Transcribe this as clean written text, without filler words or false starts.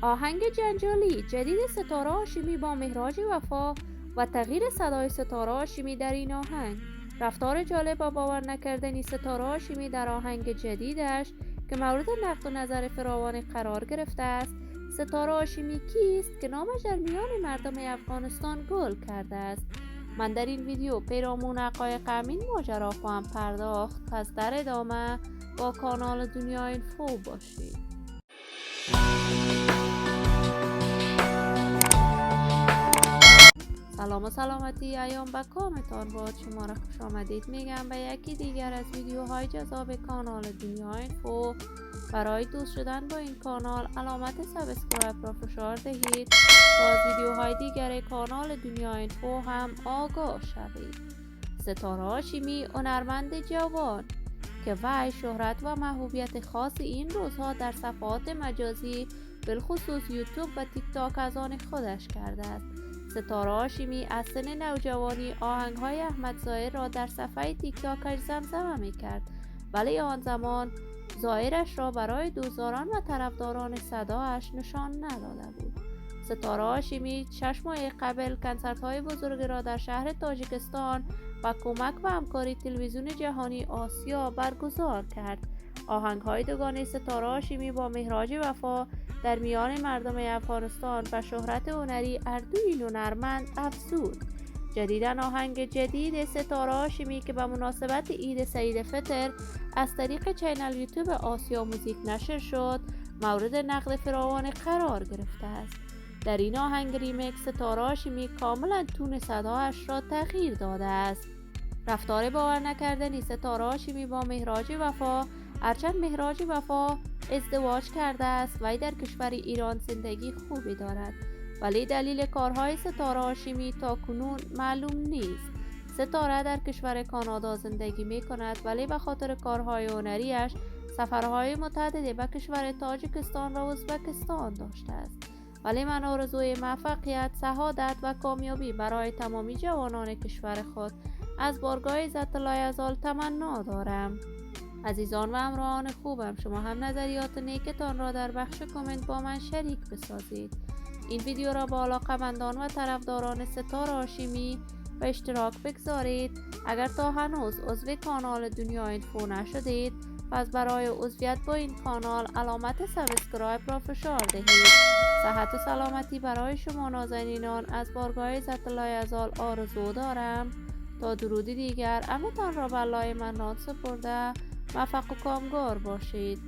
آهنگ جنجالی جدید ستاره هاشمی با مهراج وفا و تغییر صدای ستاره هاشمی در این آهنگ. رفتار جالب و باور نکردنی ستاره هاشمی در آهنگ جدیدش که مورد نقد و نظر فراوان قرار گرفته است. ستاره هاشمی کیست که نامش در میان مردم افغانستان گل کرده است؟ من در این ویدیو پیرامون حقایق همین ماجرا خواهم پرداخت. پس در ادامه با کانال دنیا اینفو باشید. سلام و سلامتی ایام به کامتان باد. شما را خوش آمدید میگم به یکی دیگر از ویدیوهای جذاب کانال دنیا اینفو. برای دوست شدن با این کانال علامت سابسکرایب را فشار دهید تا از ویدیوهای دیگر کانال دنیا اینفو هم آگاه شوید. ستاره هاشمی هنرمند جوان که وی شهرت و محبوبیت خاص این روزها در صفحات مجازی بالخصوص یوتیوب و تیک تاک از آن خودش کرده است. ستاره هاشمی از سن نوجوانی آهنگ‌های احمد ظاهر را در صفحه تیک تاکش زمزمه می‌کرد، ولی آن زمان ظاهرش را برای دوستداران و طرفداران صدایش نشان نداده بود. ستاره هاشمی 6 ماه قبل کنسرت‌های بزرگ را در شهر تاجیکستان با کمک و همکاری تلویزیون جهانی آسیا برگزار کرد. آهنگ‌های دوگانه ستاره هاشمی با مهراج وفا در میان مردم افغانستان و شهرت هنری اردوی این هنرمند افزود. جدیداً آهنگ جدید ستاره هاشمی که به مناسبت عید سعید فطر از طریق چینل یوتیوب آسیا موزیک نشر شد، مورد نقد فراوان قرار گرفته است. در این آهنگ ریمیکس ستاره هاشمی کاملا تون صدایش را تغییر داده است. رفتار باور نکردنی ستاره هاشمی با مهراج وفا. هرچند مهراج وفا ازدواج کرده است و در کشور ایران زندگی خوبی دارد، ولی دلیل کارهای ستاره هاشمی تا کنون معلوم نیست. ستاره در کشور کانادا زندگی می کند، ولی به خاطر کارهای هنریش سفرهای متعددی به کشور تاجیکستان و ازبکستان داشته است. ولی من آرزوی موفقیت، سعادت و کامیابی برای تمامی جوانان کشور خود از بارگاه ذات لایزال تمنا دارم. عزیزان و همراهان خوبم، شما هم نظریات نیکتان را در بخش کامنت با من شریک بسازید. این ویدیو را با علاقه‌مندان و طرفداران ستاره هاشمی به اشتراک بگذارید. اگر تا هنوز عضو کانال دنیا اینفو نشدید، پس برای عضویت با این کانال علامت سابسکرایب را فشار دهید. صحت و سلامتی برای شما نازنینان از بارگاه ذات لایزال آرزو دارم. تا درودی دیگر همتان را به لای منان سپرده موفق و کامگار باشید.